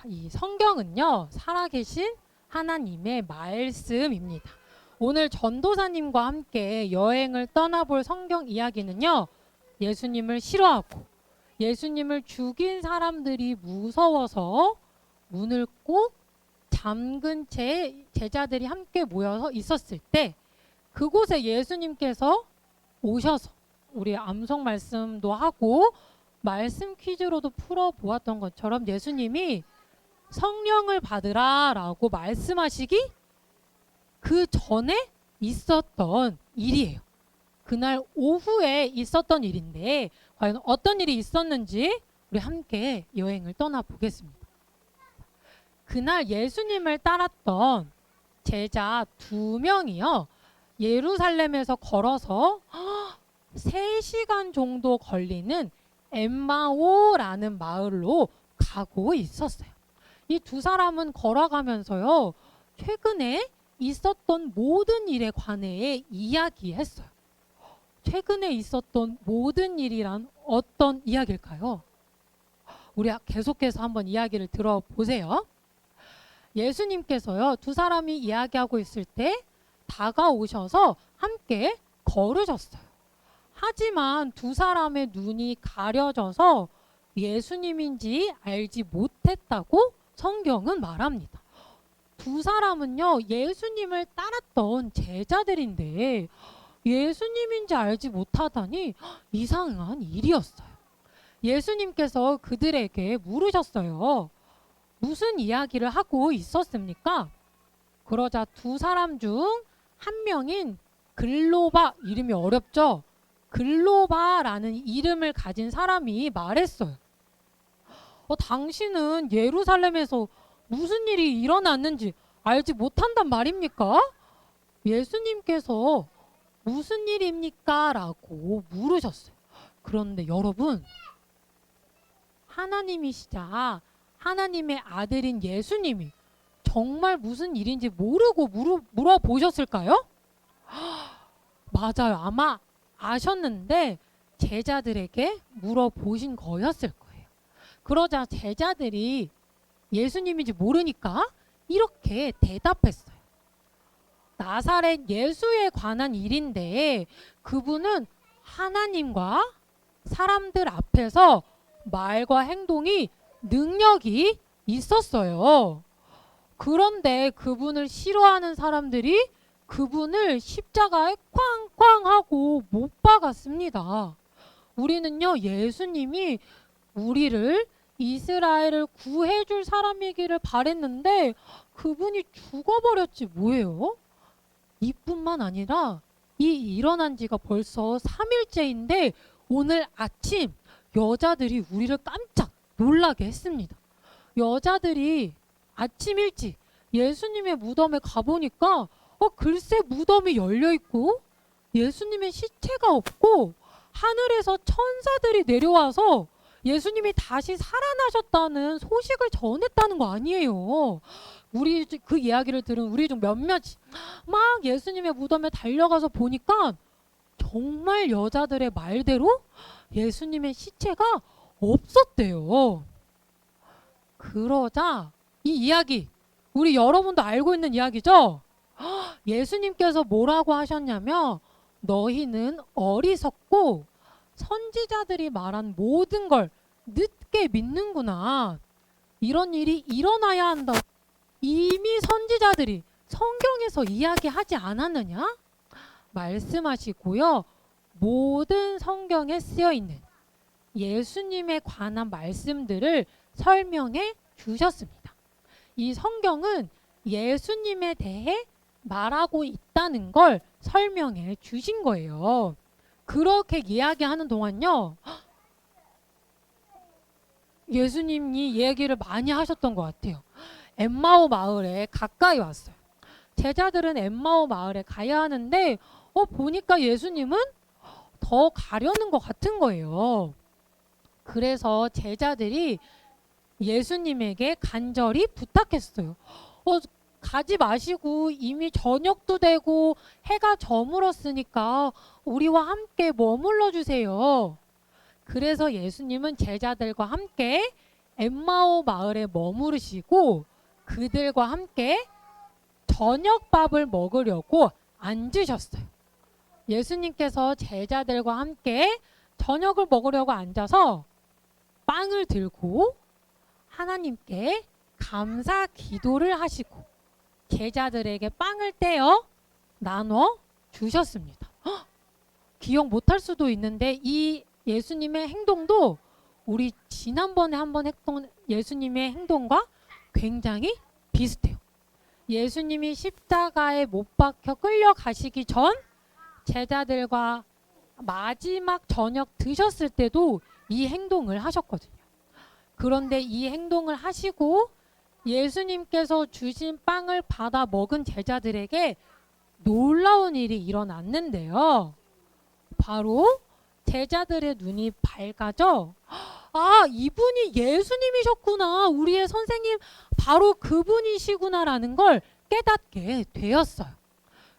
이 성경은요, 살아계신 하나님의 말씀입니다. 오늘 전도사님과 함께 여행을 떠나볼 성경 이야기는요, 예수님을 싫어하고 예수님을 죽인 사람들이 무서워서 문을 꼭 잠근 채 제자들이 함께 모여서 있었을 때 그곳에 예수님께서 오셔서 우리 암송 말씀도 하고 말씀 퀴즈로도 풀어보았던 것처럼 예수님이 성령을 받으라 라고 말씀하시기 그 전에 있었던 일이에요. 그날 오후에 있었던 일인데 과연 어떤 일이 있었는지 우리 함께 여행을 떠나보겠습니다. 그날 예수님을 따랐던 제자 2명이요. 예루살렘에서 걸어서 3시간 정도 걸리는 엠마오라는 마을로 가고 있었어요. 이 두 사람은 걸어가면서요, 최근에 있었던 모든 일에 관해 이야기했어요. 최근에 있었던 모든 일이란 어떤 이야기일까요? 우리 계속해서 한번 이야기를 들어보세요. 예수님께서요, 두 사람이 이야기하고 있을 때 다가오셔서 함께 걸으셨어요. 하지만 두 사람의 눈이 가려져서 예수님인지 알지 못했다고 성경은 말합니다. 두 사람은요, 예수님을 따랐던 제자들인데 예수님인지 알지 못하다니 이상한 일이었어요. 예수님께서 그들에게 물으셨어요. 무슨 이야기를 하고 있었습니까? 그러자 두 사람 중 한 명인 글로바, 이름이 어렵죠? 글로바라는 이름을 가진 사람이 말했어요. 당신은 예루살렘에서 무슨 일이 일어났는지 알지 못한단 말입니까? 예수님께서 무슨 일입니까? 라고 물으셨어요. 그런데 여러분, 하나님이시자 하나님의 아들인 예수님이 정말 무슨 일인지 모르고 물어보셨을까요? 맞아요. 아마 아셨는데 제자들에게 물어보신 거였을 거예요. 그러자 제자들이 예수님인지 모르니까 이렇게 대답했어요. 나사렛 예수에 관한 일인데 그분은 하나님과 사람들 앞에서 말과 행동이 능력이 있었어요. 그런데 그분을 싫어하는 사람들이 그분을 십자가에 쾅쾅 하고 못 박았습니다. 우리는요, 예수님이 우리를 이스라엘을 구해줄 사람이기를 바랬는데 그분이 죽어버렸지 뭐예요? 이뿐만 아니라 이 일어난 지가 벌써 3일째인데 오늘 아침 여자들이 우리를 깜짝 놀라게 했습니다. 여자들이 아침 일찍 예수님의 무덤에 가보니까 글쎄 무덤이 열려있고 예수님의 시체가 없고 하늘에서 천사들이 내려와서 예수님이 다시 살아나셨다는 소식을 전했다는 거 아니에요. 우리 그 이야기를 들은 우리 중 몇몇이 막 예수님의 무덤에 달려가서 보니까 정말 여자들의 말대로 예수님의 시체가 없었대요. 그러자 이 이야기 우리 여러분도 알고 있는 이야기죠? 예수님께서 뭐라고 하셨냐면 너희는 어리석고 선지자들이 말한 모든 걸 늦게 믿는구나. 이런 일이 일어나야 한다. 이미 선지자들이 성경에서 이야기하지 않았느냐? 말씀하시고요. 모든 성경에 쓰여있는 예수님에 관한 말씀들을 설명해 주셨습니다. 이 성경은 예수님에 대해 말하고 있다는 걸 설명해 주신 거예요. 그렇게 이야기하는 동안요, 예수님이 얘기를 많이 하셨던 것 같아요. 엠마오 마을에 가까이 왔어요. 제자들은 엠마오 마을에 가야 하는데 보니까 예수님은 더 가려는 것 같은 거예요. 그래서 제자들이 예수님에게 간절히 부탁했어요. 가지 마시고 이미 저녁도 되고 해가 저물었으니까 우리와 함께 머물러 주세요. 그래서 예수님은 제자들과 함께 엠마오 마을에 머무르시고 그들과 함께 저녁밥을 먹으려고 앉으셨어요. 예수님께서 제자들과 함께 저녁을 먹으려고 앉아서 빵을 들고 하나님께 감사 기도를 하시고 제자들에게 빵을 떼어 나눠 주셨습니다. 기억 못할 수도 있는데 이 예수님의 행동도 우리 지난번에 한번 했던 예수님의 행동과 굉장히 비슷해요. 예수님이 십자가에 못 박혀 끌려가시기 전 제자들과 마지막 저녁 드셨을 때도 이 행동을 하셨거든요. 그런데 이 행동을 하시고 예수님께서 주신 빵을 받아 먹은 제자들에게 놀라운 일이 일어났는데요. 바로 제자들의 눈이 밝아져 아, 이분이 예수님이셨구나. 우리의 선생님 바로 그분이시구나라는 걸 깨닫게 되었어요.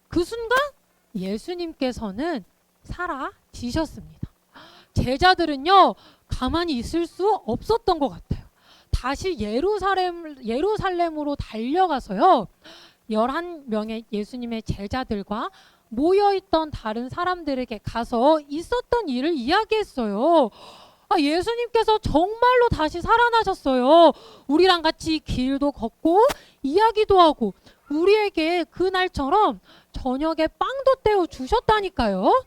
그 순간 예수님께서는 사라지셨습니다. 제자들은요, 가만히 있을 수 없었던 것 같아요. 다시 예루살렘으로 달려가서요, 11명의 예수님의 제자들과 모여있던 다른 사람들에게 가서 있었던 일을 이야기했어요. 아, 예수님께서 정말로 다시 살아나셨어요. 우리랑 같이 길도 걷고 이야기도 하고 우리에게 그날처럼 저녁에 빵도 떼어 주셨다니까요.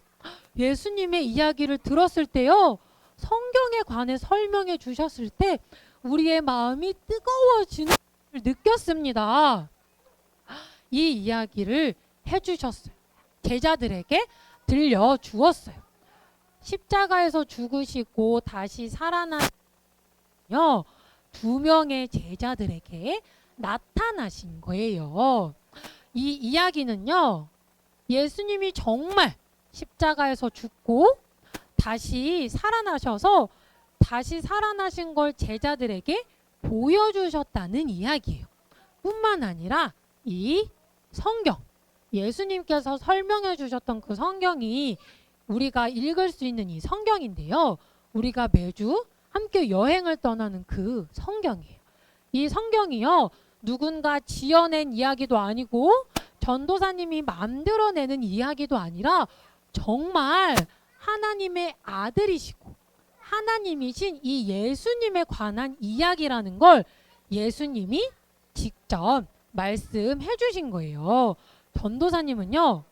예수님의 이야기를 들었을 때요, 성경에 관해 설명해 주셨을 때 우리의 마음이 뜨거워지는 걸 느꼈습니다. 이 이야기를 해주셨어요. 제자들에게 들려주었어요. 십자가에서 죽으시고 다시 살아나며 2명의 제자들에게 나타나신 거예요. 이 이야기는요, 예수님이 정말 십자가에서 죽고 다시 살아나셔서 다시 살아나신 걸 제자들에게 보여주셨다는 이야기예요. 뿐만 아니라 이 성경, 예수님께서 설명해 주셨던 그 성경이 우리가 읽을 수 있는 이 성경인데요. 우리가 매주 함께 여행을 떠나는 그 성경이에요. 이 성경이요, 누군가 지어낸 이야기도 아니고 전도사님이 만들어내는 이야기도 아니라 정말 하나님의 아들이시고 하나님이신 이 예수님에 관한 이야기라는 걸 예수님이 직접 말씀해 주신 거예요. 전도사님은요,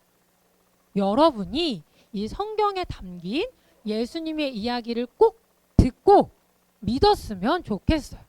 여러분이 이 성경에 담긴 예수님의 이야기를 꼭 듣고 믿었으면 좋겠어요.